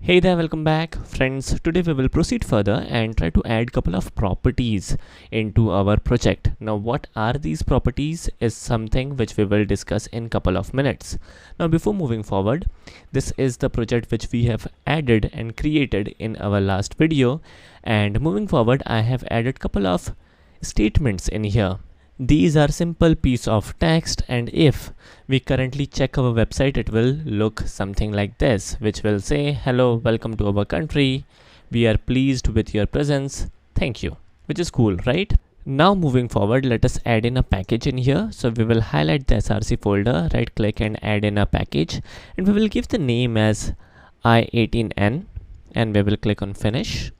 Hey there, welcome back friends. Today we will proceed further and try to add couple of properties into our project. Now what are these properties is something which we will discuss in couple of minutes. Now before moving forward, this is the project which we have added and created in our last video, and moving forward I have added couple of statements in here. These are simple piece of text, and if we currently check our website, it will look something like this, which will say, hello, welcome to our country, we are pleased with your presence, thank you, which is cool, right? Now moving forward, let us add in a package in here. So we will highlight the src folder, right click and add in a package, and we will give the name as i18n, and we will click on finish.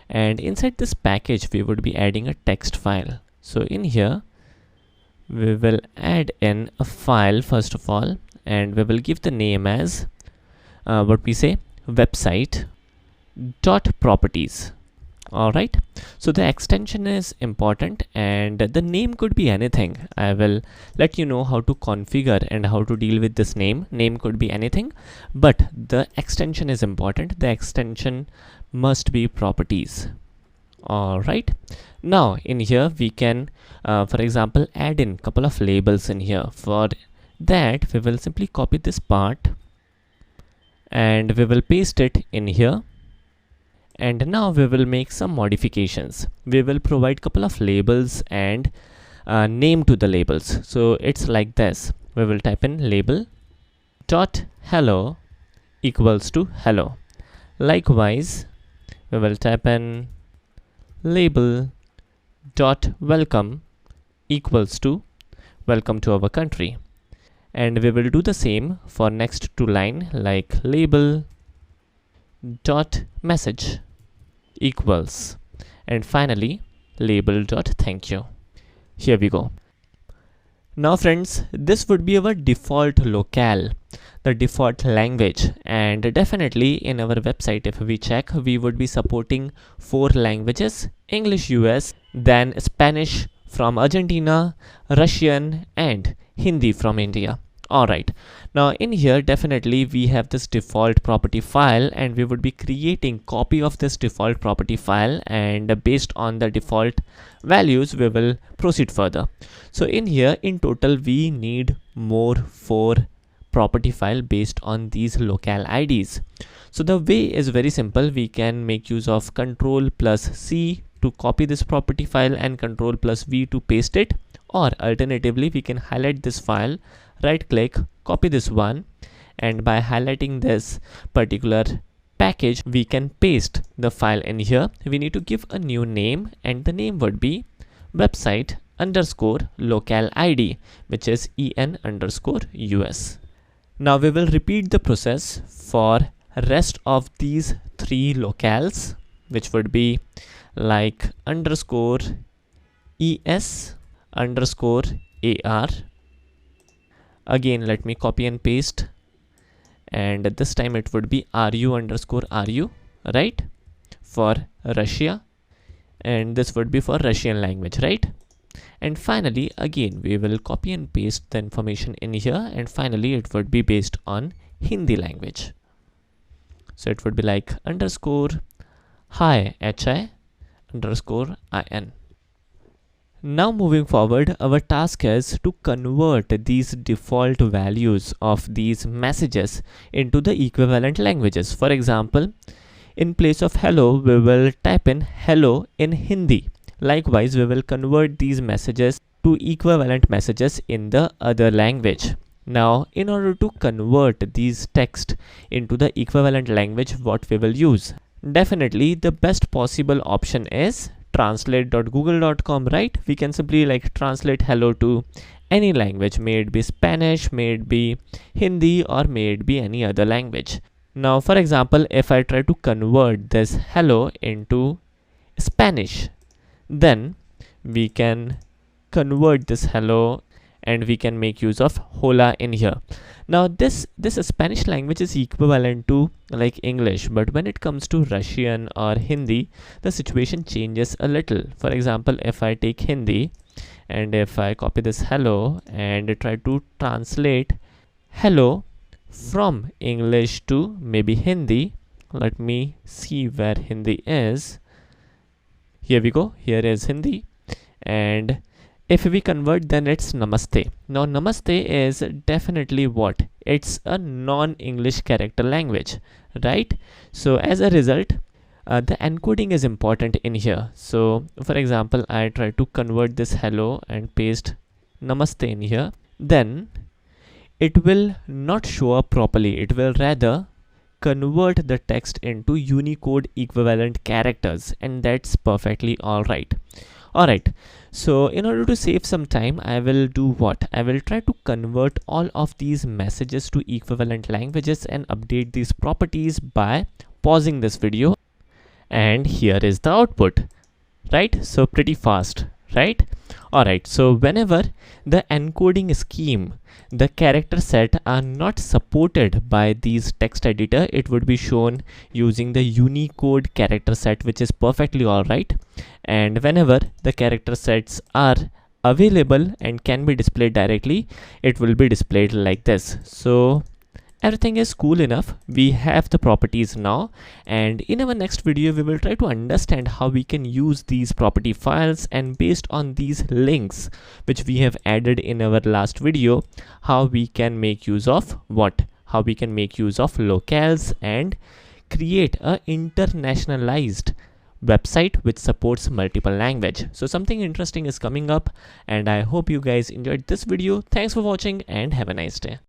And inside this package we would be adding a text file. So in here we will add in a file first of all, and we will give the name as what we say, website dot properties. All right, so the extension is important and the name could be anything. I will let you know how to configure and how to deal with this name. Name could be anything, but the extension is important. The extension must be properties. All right, now in here we can for example add in couple of labels in here. For that we will simply copy this part and we will paste it in here, and now we will make some modifications. We will provide couple of labels and name to the labels. So it's like this, we will type in label dot hello equals to hello. Likewise we will type in label dot welcome equals to welcome to our country, and we will do the same for next two line, like label dot message equals, and finally label dot thank you. Here we go. Now friends, this would be our default locale, the default language, and definitely in our website if we check, we would be supporting 4 languages: English US, then Spanish from Argentina, Russian, and Hindi from India. Alright, now in here definitely we have this default property file, and we would be creating copy of this default property file, and based on the default values we will proceed further. So in here in total we need more 4 property file based on these locale IDs. So the way is very simple. We can make use of Control plus C to copy this property file and Control plus V to paste it, or alternatively we can highlight this file, right click, copy this one, and by highlighting this particular package we can paste the file in here. We need to give a new name, and the name would be website underscore locale ID, which is en underscore US. Now we will repeat the process for rest of these 3 locales, which would be like underscore es underscore ar. Again let me copy and paste, and this time it would be ru underscore ru, right, for Russia, and this would be for Russian language, right? And finally again we will copy and paste the information in here, and finally it would be based on Hindi language. So it would be like underscore hi underscore in. Now moving forward, our task is to convert these default values of these messages into the equivalent languages. For example, in place of hello we will type in hello in Hindi. Likewise we will convert these messages to equivalent messages in the other language. Now in order to convert these text into the equivalent language, what we will use? Definitely the best possible option is translate.google.com, right? We can simply like translate hello to any language, may it be Spanish, may it be Hindi, or may it be any other language. Now for example, if I try to convert this hello into Spanish, then we can convert this hello and we can make use of hola in here. Now this Spanish language is equivalent to like English, but when it comes to Russian or Hindi, the situation changes a little. For example, if I take Hindi and if I copy this hello and try to translate hello from English to maybe Hindi, Let me see where Hindi is. Here we go. Here is Hindi. And if we convert, then it's Namaste. Now, Namaste is definitely what? It's a non-English character language, right? So as a result, the encoding is important in here. So for example, I try to convert this hello and paste Namaste in here. Then it will not show up properly. It will rather convert the text into Unicode equivalent characters, and that's perfectly all right. Alright, so in order to save some time, I will do what? I will try to convert all of these messages to equivalent languages and update these properties by pausing this video. And here is the output, right? So pretty fast, right? Alright, so whenever the encoding scheme, the character set are not supported by these text editor, it would be shown using the Unicode character set, which is perfectly alright. And whenever the character sets are available and can be displayed directly, it will be displayed like this. So everything is cool enough. We have the properties now, and in our next video we will try to understand how we can use these property files, and based on these links which we have added in our last video, how we can make use of what? How we can make use of locales and create a internationalized website which supports multiple language. So something interesting is coming up, and I hope you guys enjoyed this video. Thanks for watching and have a nice day.